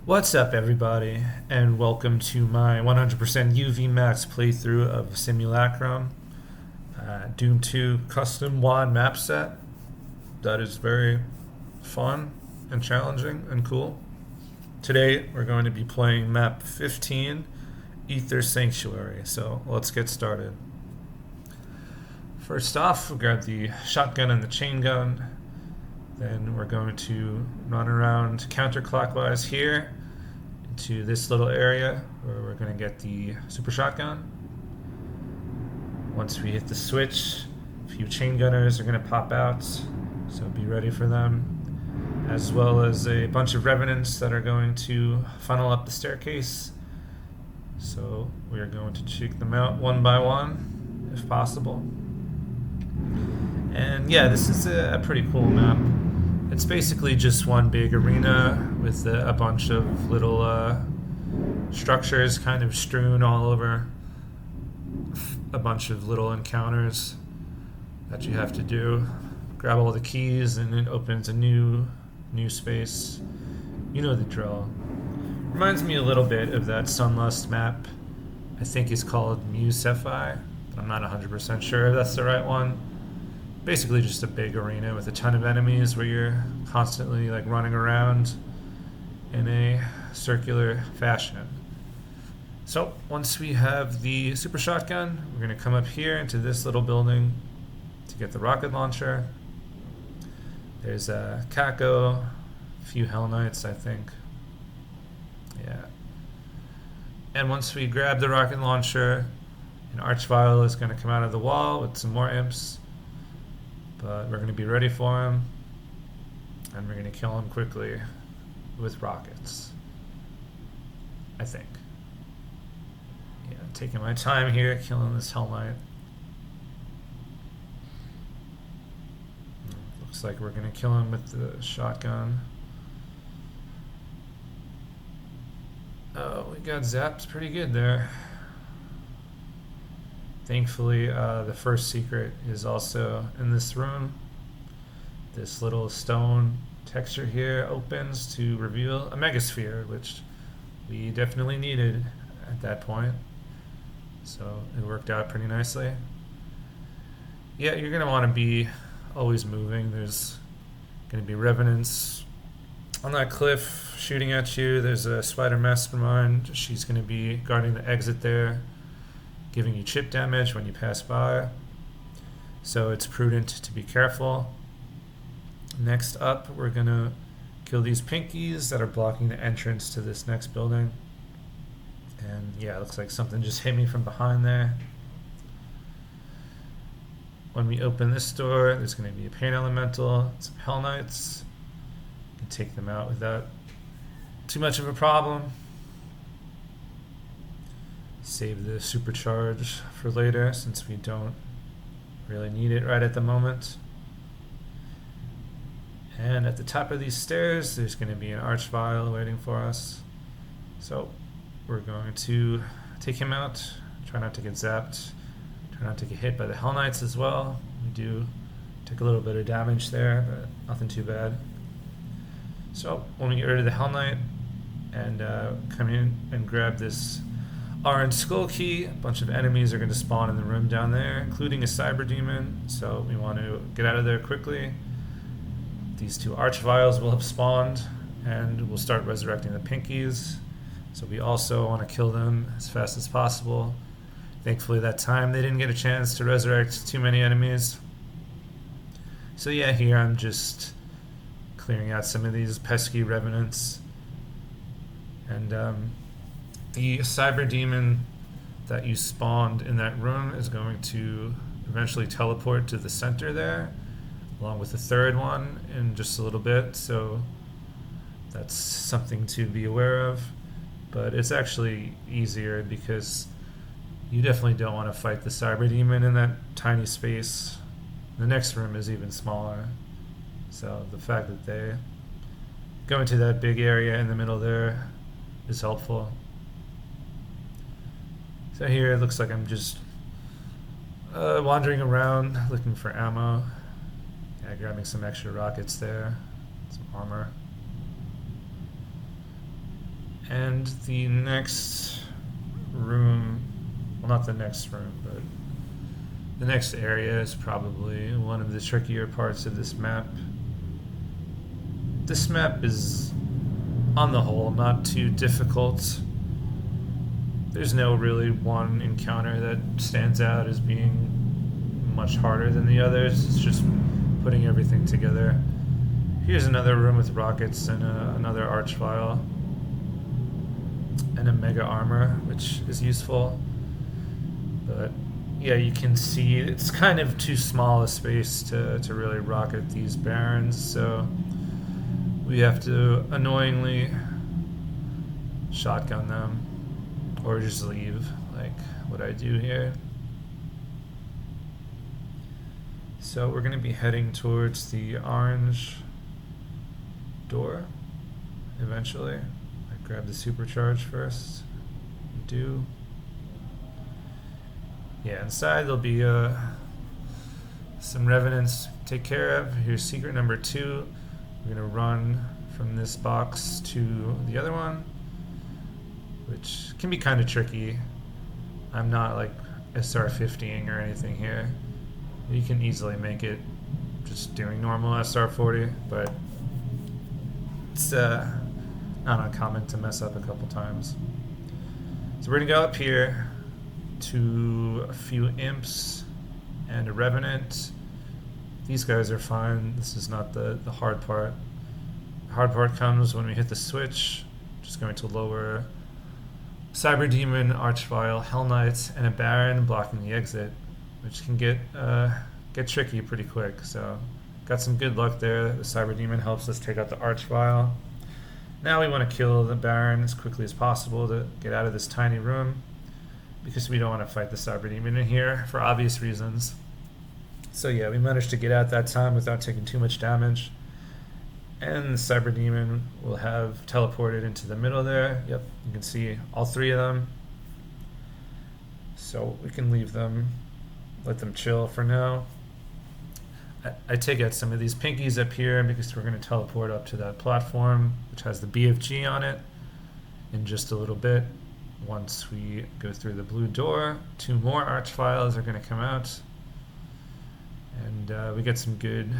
What's up, everybody, and welcome to my 100% UV Max playthrough of Simulacrum, Doom 2 custom WAD map set. That is very fun and challenging and cool. Today, we're going to be playing Map 15, Aether Sanctuary, so let's get started. First off, we'll grab the shotgun and the chain gun. Then we're going to run around counterclockwise here into this little area where we're going to get the super shotgun. Once we hit the switch, a few chain gunners are going to pop out, so be ready for them, as well as a bunch of revenants that are going to funnel up the staircase. So we are going to check them out one by one, if possible. And yeah, this is a pretty cool map. It's basically just one big arena with a bunch of little structures kind of strewn all over. A bunch of little encounters that you have to do. Grab all the keys and it opens a new space. You know the drill. Reminds me a little bit of that Sunlust map. I think it's called Muse-Fi, but I'm not 100% sure if that's the right one. Basically just a big arena with a ton of enemies where you're constantly like running around in a circular fashion. So once we have the super shotgun, we're going to come up here into this little building to get the rocket launcher. There's a Kako, a few Hell Knights, I think. Yeah. And once we grab the rocket launcher, an Archvile is going to come out of the wall with some more imps. But we're going to be ready for him, and we're going to kill him quickly with rockets. I think. Yeah, I'm taking my time here, killing this Hell Knight. Looks like we're going to kill him with the shotgun. Oh, we got zapped pretty good there. Thankfully, the first secret is also in this room. This little stone texture here opens to reveal a megasphere, which we definitely needed at that point. So it worked out pretty nicely. Yeah, you're going to want to be always moving. There's going to be revenants on that cliff shooting at you. There's a spider mastermind. She's going to be guarding the exit there, giving you chip damage when you pass by. So it's prudent to be careful. Next up, we're going to kill these pinkies that are blocking the entrance to this next building. And yeah, it looks like something just hit me from behind there. When we open this door, there's going to be a pain elemental, some Hell Knights. You can take them out without too much of a problem. Save the supercharge for later since we don't really need it right at the moment. And at the top of these stairs, there's going to be an Archvile waiting for us. So we're going to take him out. Try not to get zapped. Try not to get hit by the Hell Knights as well. We do take a little bit of damage there, but nothing too bad. So when we get rid of the Hell Knight and come in and grab this orange skull key, a bunch of enemies are going to spawn in the room down there, including a cyber demon, so we want to get out of there quickly. These two Archviles will have spawned, and we'll start resurrecting the pinkies, so we also want to kill them as fast as possible. Thankfully that time they didn't get a chance to resurrect too many enemies. So yeah, here I'm just clearing out some of these pesky revenants. And the cyber demon that you spawned in that room is going to eventually teleport to the center there, along with the third one in just a little bit, so that's something to be aware of. But it's actually easier because you definitely don't want to fight the cyber demon in that tiny space. The next room is even smaller, so the fact that they go into that big area in the middle there is helpful. So here it looks like I'm just wandering around looking for ammo. Yeah, grabbing some extra rockets there, some armor. And the next room, well, not the next room, but the next area is probably one of the trickier parts of this map. This map is, on the whole, not too difficult. There's no really one encounter that stands out as being much harder than the others. It's just putting everything together. Here's another room with rockets and another arch vial and a mega armor, which is useful. But yeah, you can see it's kind of too small a space to really rocket these barons, so we have to annoyingly shotgun them or just leave, like what I do here. So we're going to be heading towards the orange door eventually. I grab the supercharge first. Do. Yeah, inside there'll be some revenants to take care of. Here's secret number 2. We're going to run from this box to the other one, which can be kind of tricky. I'm not like SR50ing or anything here. You can easily make it just doing normal SR40, but it's not uncommon to mess up a couple times. So we're going to go up here to a few imps and a revenant. These guys are fine. This is not the hard part. The hard part comes when we hit the switch. Just going to lower Cyber Demon, Archvile, Hell Knight, and a Baron blocking the exit, which can get tricky pretty quick. So got some good luck there. The Cyber Demon helps us take out the Archvile. Now we want to kill the Baron as quickly as possible to get out of this tiny room, because we don't want to fight the Cyber Demon in here for obvious reasons. So yeah, we managed to get out that time without taking too much damage. And the Cyber Demon will have teleported into the middle there. Yep, you can see all 3 of them. So we can leave them, let them chill for now. I take out some of these pinkies up here because we're going to teleport up to that platform, which has the BFG on it, in just a little bit. Once we go through the blue door, 2 more archviles are going to come out, and we get some good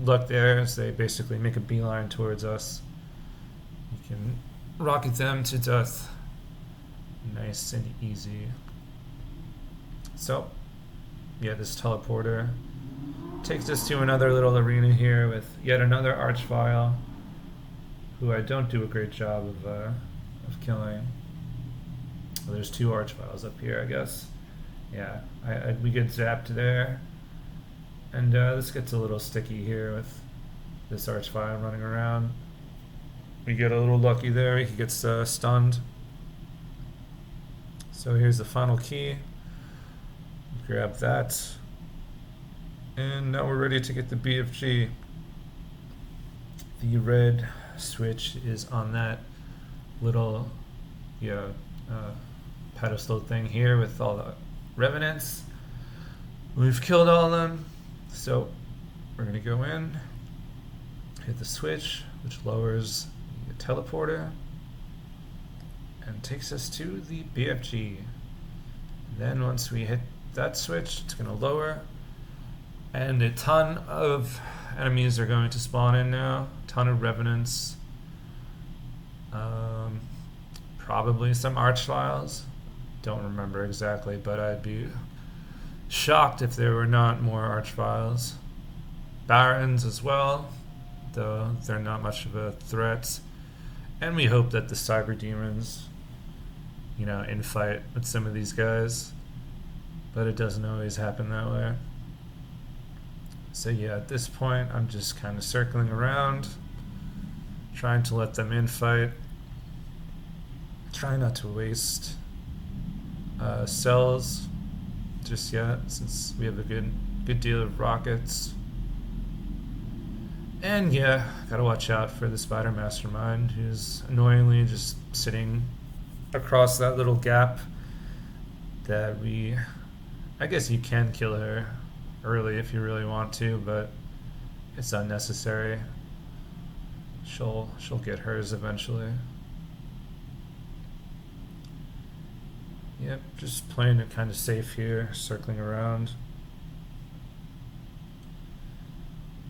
luck there as they basically make a beeline towards us. We can rocket them to death, nice and easy. So yeah, this teleporter takes us to another little arena here with yet another archvile, who I don't do a great job of killing. Well, there's 2 archviles up here, I guess. Yeah, we get zapped there. And this gets a little sticky here with this archvile running around. We get a little lucky there. He gets stunned. So here's the final key. Grab that. And now we're ready to get the BFG. The red switch is on that little pedestal thing here with all the revenants. We've killed all of them, so we're going to go in, hit the switch, which lowers the teleporter and takes us to the BFG. Then once we hit that switch, it's going to lower, and a ton of enemies are going to spawn in now. A ton of revenants. Probably some archviles. Don't remember exactly, but I'd be shocked if there were not more archviles. Barons as well, though they're not much of a threat. And we hope that the cyber demons, infight with some of these guys. But it doesn't always happen that way. So yeah, at this point, I'm just kind of circling around, trying to let them infight. Try not to waste cells just yet, since we have a good deal of rockets. And yeah, gotta watch out for the Spider Mastermind, who's annoyingly just sitting across that little gap that I guess you can kill her early if you really want to, but it's unnecessary. She'll get hers eventually. Yep, just playing it kind of safe here, circling around.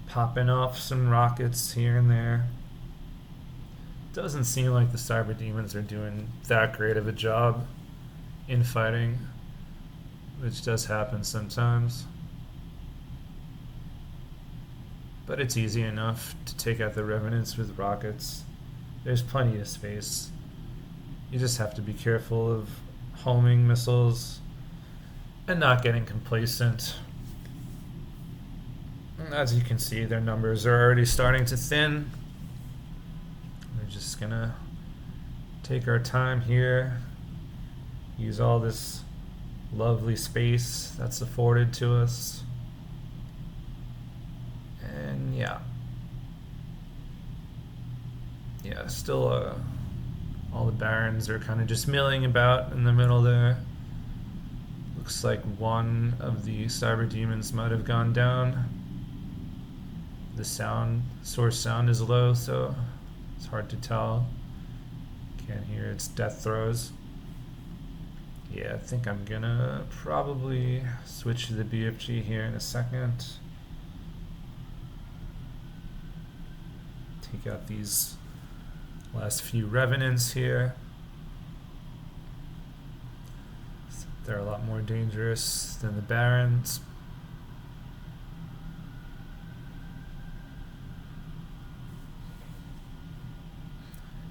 Popping off some rockets here and there. Doesn't seem like the Cyber Demons are doing that great of a job in fighting, which does happen sometimes. But it's easy enough to take out the Revenants with rockets. There's plenty of space. You just have to be careful of homing missiles and not getting complacent. And as you can see, their numbers are already starting to thin. We're just gonna take our time here, use all this lovely space that's afforded to us. And yeah, still all the barons are kind of just milling about in the middle there. Looks like one of the Cyber Demons might have gone down. The source sound is low, so it's hard to tell. Can't hear its death throes. Yeah, I think I'm gonna probably switch to the BFG here in a second. Take out these last few Revenants here. They're a lot more dangerous than the Barons.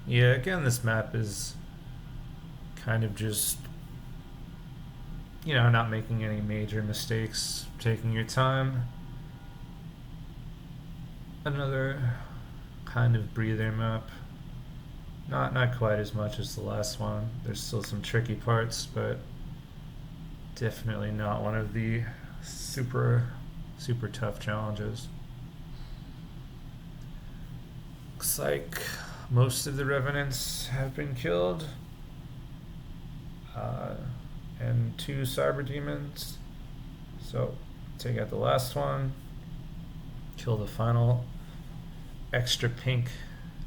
Yeah, again, this map is kind of just, not making any major mistakes, taking your time. Another kind of breather map. Not quite as much as the last one. There's still some tricky parts, but definitely not one of the super tough challenges. Looks like most of the Revenants have been killed. And 2 Cyber Demons. So take out the last one. Kill the final extra pink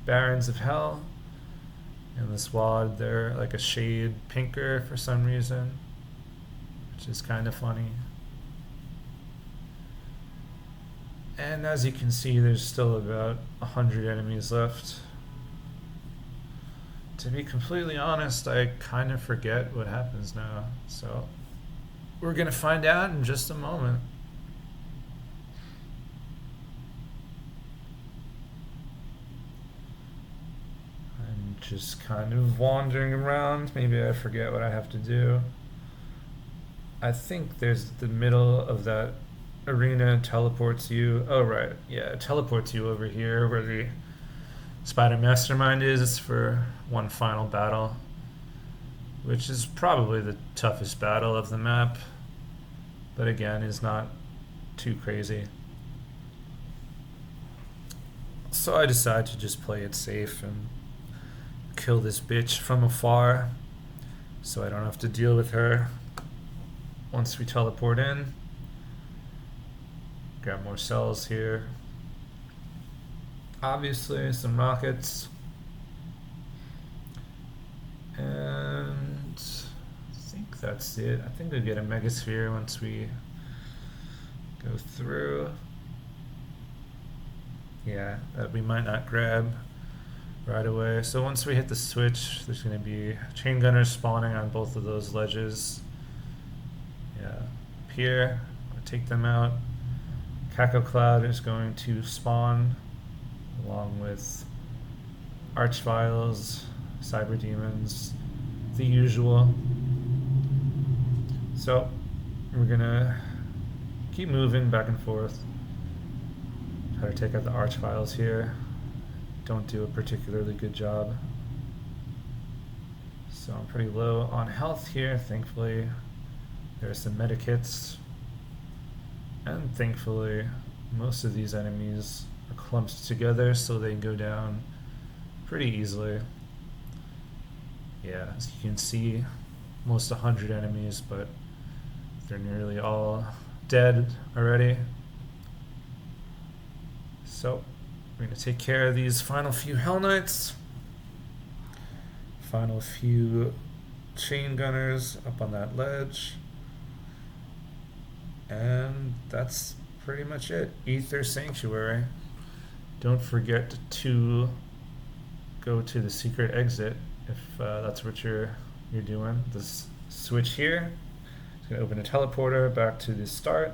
Barons of Hell. And this wad, they're like a shade pinker for some reason, which is kind of funny. And as you can see, there's still about 100 enemies left. To be completely honest, I kind of forget what happens now. So we're going to find out in just a moment. I'm just kind of wandering around. Maybe I forget what I have to do. I think there's the middle of that arena teleports you. Oh, right. Yeah, it teleports you over here where the Spider Mastermind is for one final battle, which is probably the toughest battle of the map, but again is not too crazy. So I decided to just play it safe and kill this bitch from afar so I don't have to deal with her once we teleport in. Grab more cells here. Obviously, some rockets. And I think that's it. I think we get a Megasphere once we go through. Yeah, that we might not grab right away. So once we hit the switch, there's going to be chain gunners spawning on both of those ledges. Yeah, up here, I'll take them out. Caco Cloud is going to spawn along with Archviles, Cyber Demons, the usual. So we're gonna keep moving back and forth. Try to take out the Archviles here. Don't do a particularly good job. So I'm pretty low on health here, thankfully. There's some medikits. And thankfully, most of these enemies are clumped together so they go down pretty easily. Yeah, as you can see, almost 100 enemies, but they're nearly all dead already. So we're going to take care of these final few Hell Knights. Final few chain gunners up on that ledge. And that's pretty much it. Aether Sanctuary. Don't forget to go to the secret exit if that's what you're doing. This switch here is going to open a teleporter back to the start,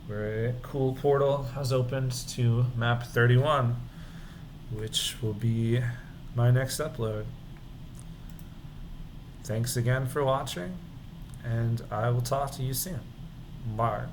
where a cool portal has opened to map 31, which will be my next upload. Thanks again for watching, and I will talk to you soon. Bye.